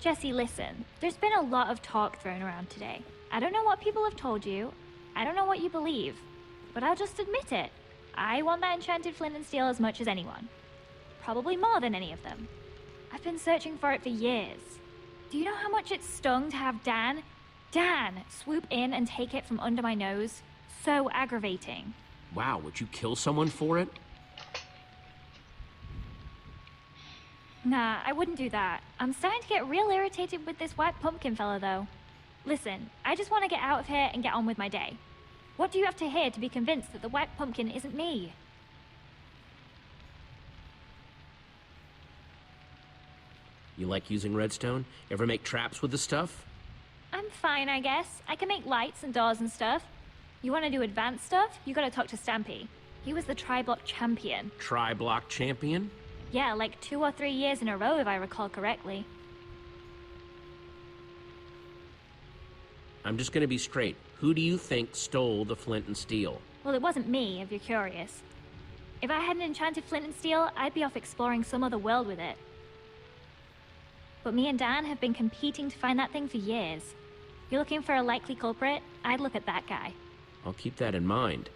Jesse, listen. There's been a lot of talk thrown around today. I don't know what people have told you. I don't know what you believe. But I'll just admit it. I want that enchanted flint and steel as much as anyone. Probably more than any of them. I've been searching for it for years. Do you know how much it stung to have Dan swoop in and take it from under my nose? So aggravating. Wow, would you kill someone for it? Nah, I wouldn't do that. I'm starting to get real irritated with this white pumpkin fella, though. Listen, I just want to get out of here and get on with my day. What do you have to hear to be convinced that the white pumpkin isn't me? You like using redstone? Ever make traps with the stuff? I'm fine, I guess. I can make lights and doors and stuff. You want to do advanced stuff? You gotta talk to Stampy. He was the tri-block champion. Tri-block champion? Yeah, like 2 or 3 years in a row, if I recall correctly. I'm just gonna be straight. Who do you think stole the flint and steel? Well, it wasn't me, if you're curious. If I had an enchanted flint and steel, I'd be off exploring some other world with it. But me and Dan have been competing to find that thing for years. If you're looking for a likely culprit, I'd look at that guy. I'll keep that in mind.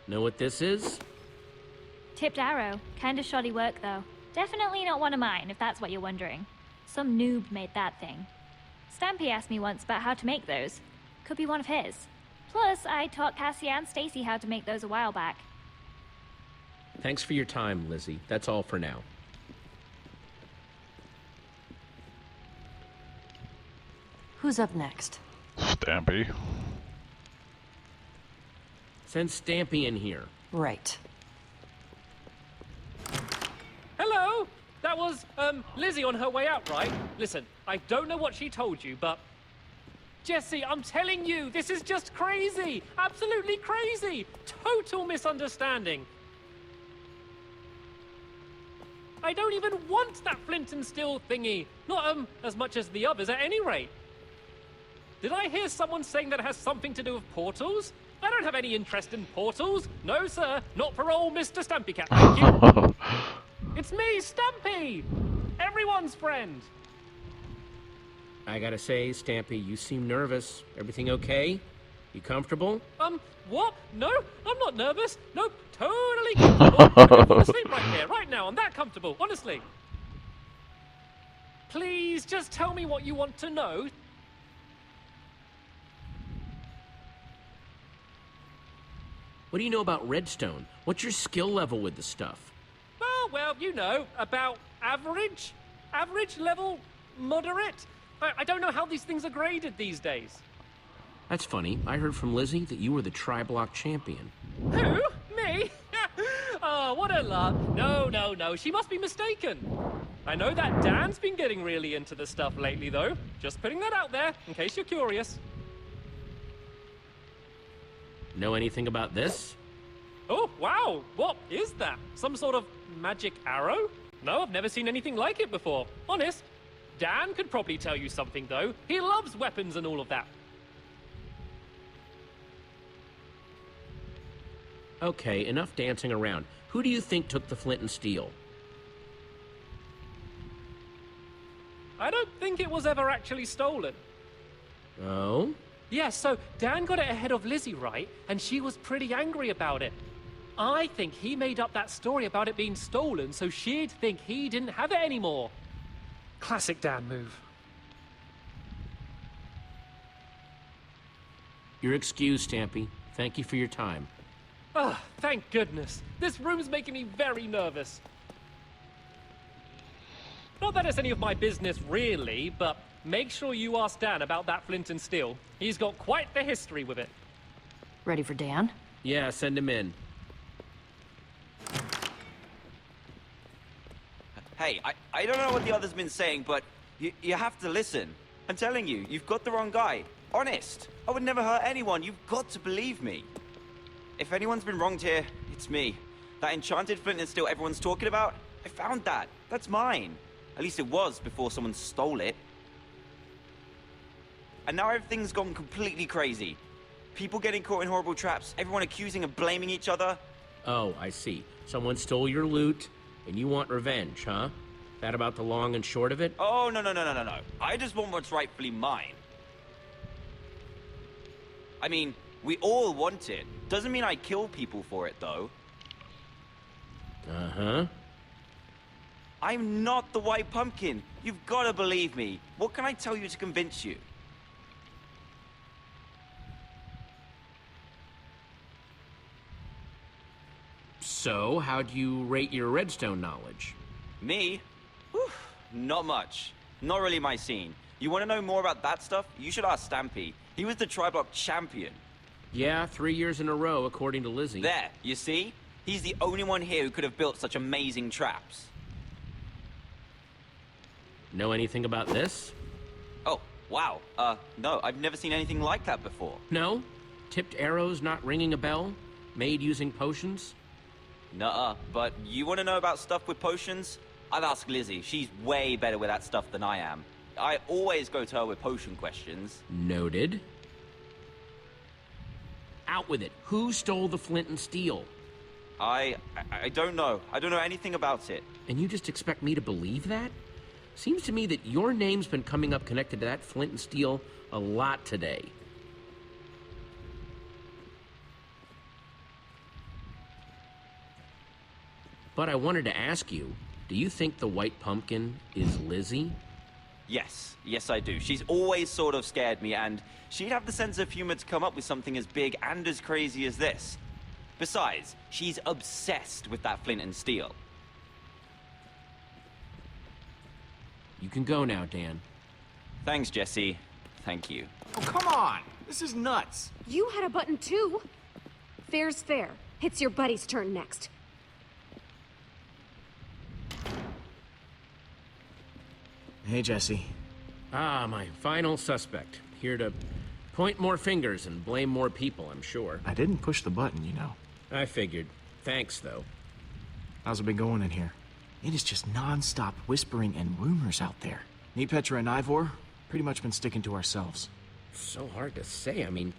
Know what this is? Tipped arrow. Kinda shoddy work, though. Definitely not one of mine, if that's what you're wondering. Some noob made that thing. Stampy asked me once about how to make those. Could be one of his. Plus, I taught Cassie and Stacy how to make those a while back. Thanks for your time, Lizzie. That's all for now. Who's up next? Stampy. Send Stampy in here. Right. Hello! That was, Lizzie on her way out, right? Listen, I don't know what she told you, but... Jesse, I'm telling you, this is just crazy! Absolutely crazy! Total misunderstanding! I don't even want that flint and steel thingy! Not, as much as the others at any rate! Did I hear someone saying that it has something to do with portals? I don't have any interest in portals! No, sir! Not for old Mr. Stampy Cat, thank you! It's me, Stampy! Everyone's friend! I gotta say, Stampy, you seem nervous. Everything okay? You comfortable? What? No, I'm not nervous. Nope, totally comfortable. I could fall asleep right here, right now. I'm that comfortable, honestly. Please, just tell me what you want to know. What do you know about redstone? What's your skill level with the stuff? Oh, well, you know, about average? Average level? Moderate? I don't know how these things are graded these days. That's funny. I heard from Lizzie that you were the tri-block champion. Who? Me? Oh, what a lark. No. She must be mistaken. I know that Dan's been getting really into the stuff lately, though. Just putting that out there, in case you're curious. Know anything about this? Oh, wow. What is that? Some sort of magic arrow? No, I've never seen anything like it before. Honest. Dan could probably tell you something, though. He loves weapons and all of that. Okay, enough dancing around. Who do you think took the flint and steel? I don't think it was ever actually stolen. Oh? Yeah, so Dan got it ahead of Lizzie, right? And she was pretty angry about it. I think he made up that story about it being stolen so she'd think he didn't have it anymore. Classic Dan move. You're excused, Stampy. Thank you for your time. Ah, thank goodness. This room's making me very nervous. Not that it's any of my business, really, but make sure you ask Dan about that flint and steel. He's got quite the history with it. Ready for Dan? Yeah, send him in. Hey, I don't know what the other's been saying, but you have to listen. I'm telling you, you've got the wrong guy. Honest. I would never hurt anyone. You've got to believe me. If anyone's been wronged here, it's me. That enchanted flint and steel everyone's talking about, I found that. That's mine. At least it was before someone stole it. And now everything's gone completely crazy. People getting caught in horrible traps, everyone accusing and blaming each other. Oh, I see. Someone stole your loot, and you want revenge, huh? That about the long and short of it? Oh, no. I just want what's rightfully mine. I mean, we all want it. Doesn't mean I kill people for it, though. Uh-huh. I'm not the White Pumpkin. You've got to believe me. What can I tell you to convince you? So, how'd you rate your redstone knowledge? Me? Whew, not much. Not really my scene. You want to know more about that stuff? You should ask Stampy. He was the Tri-Block champion. Yeah, 3 years in a row, according to Lizzie. There, you see? He's the only one here who could have built such amazing traps. Know anything about this? Oh, wow. No, I've never seen anything like that before. No? Tipped arrows not ringing a bell? Made using potions? Nuh-uh, but you want to know about stuff with potions? I'd ask Lizzie. She's way better with that stuff than I am. I always go to her with potion questions. Noted. Out with it. Who stole the flint and steel? I don't know. I don't know anything about it. And you just expect me to believe that? Seems to me that your name's been coming up connected to that flint and steel a lot today. But I wanted to ask you, do you think the White Pumpkin is Lizzie? Yes, I do. She's always sort of scared me, and she'd have the sense of humor to come up with something as big and as crazy as this. Besides, she's obsessed with that flint and steel. You can go now, Dan. Thanks, Jesse. Thank you. Oh, come on! This is nuts! You had a button too. Fair's fair. It's your buddy's turn next. Hey, Jesse. Ah, my final suspect. Here to point more fingers and blame more people, I'm sure. I didn't push the button, you know. I figured. Thanks, though. How's it been going in here? It is just non-stop whispering and rumors out there. Me, Petra, and Ivor, pretty much been sticking to ourselves. So hard to say. I mean,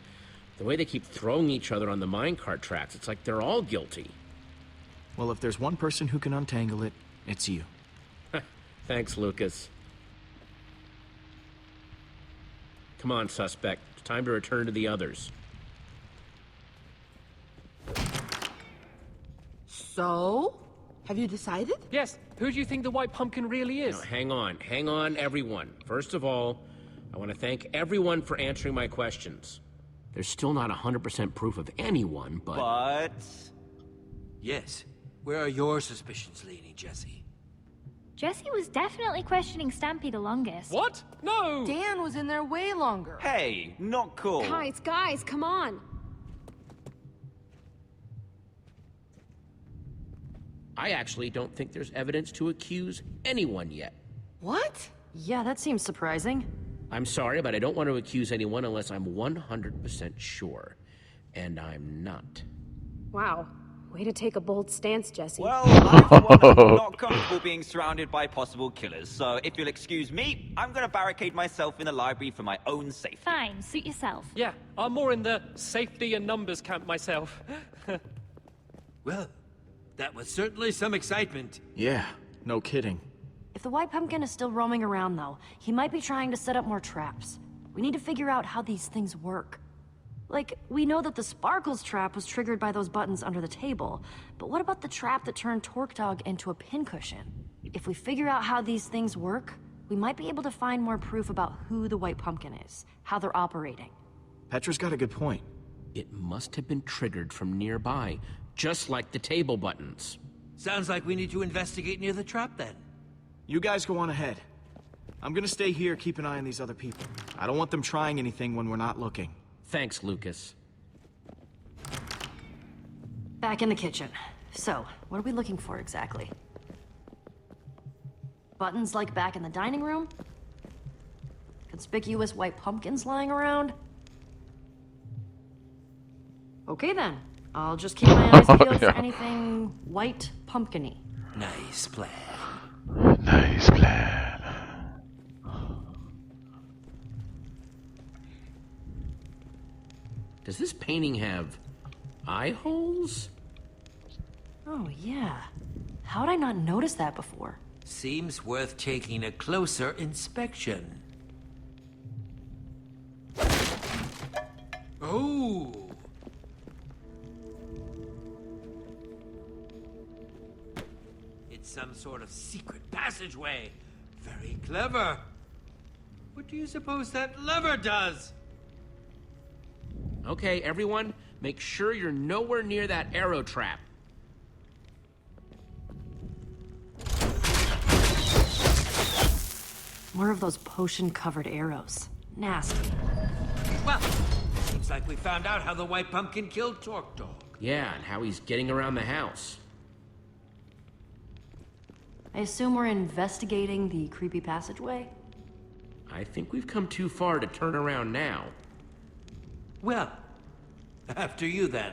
the way they keep throwing each other on the minecart tracks, it's like they're all guilty. Well, if there's one person who can untangle it, it's you. Thanks, Lucas. Come on, suspect. It's time to return to the others. So? Have you decided? Yes, who do you think the White Pumpkin really is? Now, hang on, everyone. First of all, I want to thank everyone for answering my questions. There's still not 100% proof of anyone, but... Yes. Where are your suspicions leaning, Jesse? Jesse was definitely questioning Stampy the longest. What? No! Dan was in there way longer. Hey, not cool. Guys, come on. I actually don't think there's evidence to accuse anyone yet. What? Yeah, that seems surprising. I'm sorry, but I don't want to accuse anyone unless I'm 100% sure. And I'm not. Wow. Way to take a bold stance, Jesse. Well, I'm the one that's not comfortable being surrounded by possible killers, so if you'll excuse me, I'm gonna barricade myself in the library for my own safety. Fine, suit yourself. Yeah, I'm more in the safety and numbers camp myself. Well, that was certainly some excitement. Yeah, no kidding. If the White Pumpkin is still roaming around, though, he might be trying to set up more traps. We need to figure out how these things work. Like, we know that the Sparkles trap was triggered by those buttons under the table, but what about the trap that turned Torque Dog into a pincushion? If we figure out how these things work, we might be able to find more proof about who the White Pumpkin is, how they're operating. Petra's got a good point. It must have been triggered from nearby, just like the table buttons. Sounds like we need to investigate near the trap then. You guys go on ahead. I'm gonna stay here, keep an eye on these other people. I don't want them trying anything when we're not looking. Thanks, Lucas. Back in the kitchen. So, what are we looking for exactly? Buttons like back in the dining room? Conspicuous white pumpkins lying around? Okay then. I'll just keep my eyes peeled for anything white pumpkin-y. Nice plan. Nice plan. Does this painting have eye holes? Oh yeah. How'd I not notice that before? Seems worth taking a closer inspection. Oh! It's some sort of secret passageway. Very clever. What do you suppose that lever does? Okay, everyone, make sure you're nowhere near that arrow trap. More of those potion-covered arrows. Nasty. Well, seems like we found out how the White Pumpkin killed Torque Dog. Yeah, and how he's getting around the house. I assume we're investigating the creepy passageway? I think we've come too far to turn around now. Well, after you then.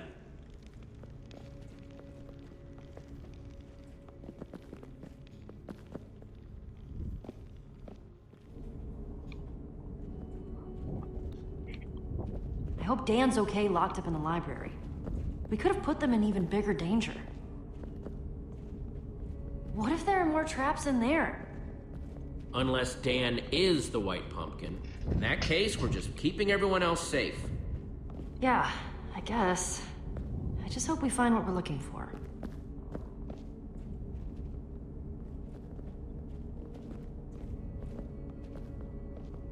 I hope Dan's okay locked up in the library. We could have put them in even bigger danger. What if there are more traps in there? Unless Dan is the White Pumpkin. In that case, we're just keeping everyone else safe. Yeah, I guess. I just hope we find what we're looking for.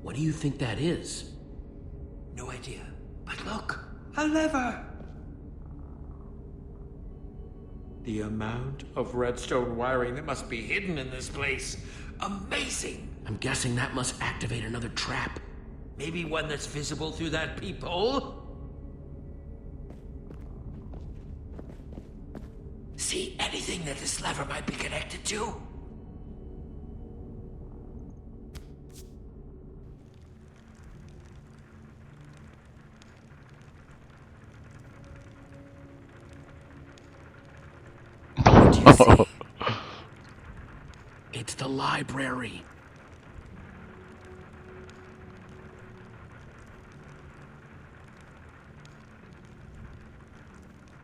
What do you think that is? No idea. But look, a lever! The amount of redstone wiring that must be hidden in this place. Amazing! I'm guessing that must activate another trap. Maybe one that's visible through that peephole? See anything that this lever might be connected to? What do you see? It's the library.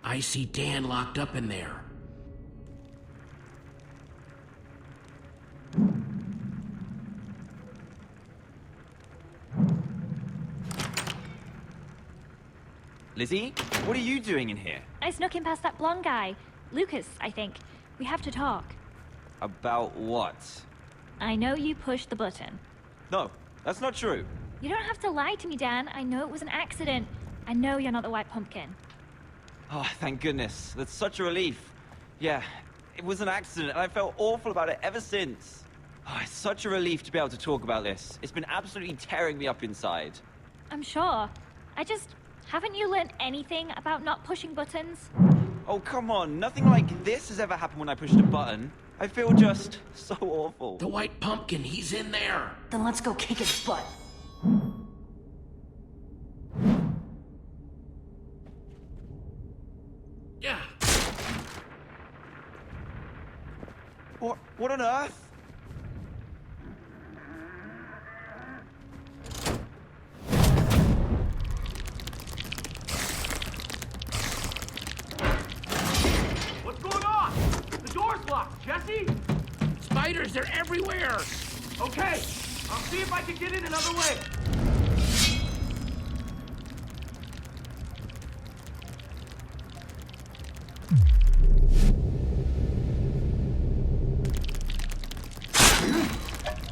I see Dan locked up in there. Lizzie, what are you doing in here? I snuck in past that blonde guy. Lucas, I think. We have to talk. About what? I know you pushed the button. No, that's not true. You don't have to lie to me, Dan. I know it was an accident. I know you're not the White Pumpkin. Oh, thank goodness. That's such a relief. Yeah, it was an accident, and I felt awful about it ever since. Oh, it's such a relief to be able to talk about this. It's been absolutely tearing me up inside. I'm sure. Haven't you learned anything about not pushing buttons? Oh, come on. Nothing like this has ever happened when I pushed a button. I feel just so awful. The White Pumpkin, he's in there. Then let's go kick his butt. Yeah. What on earth? What's going on? The door's locked, Jesse! Spiders, they're everywhere! Okay, I'll see if I can get in another way.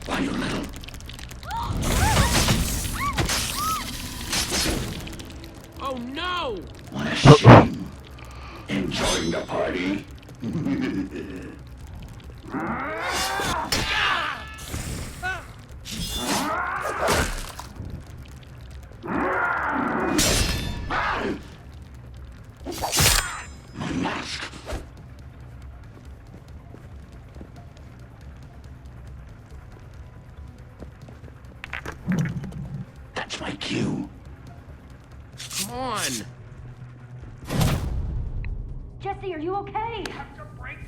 Why, you little... Oh, no! What a shame. Enjoying the party? My mask. That's my cue. Come on! Jesse, are you okay? Have to break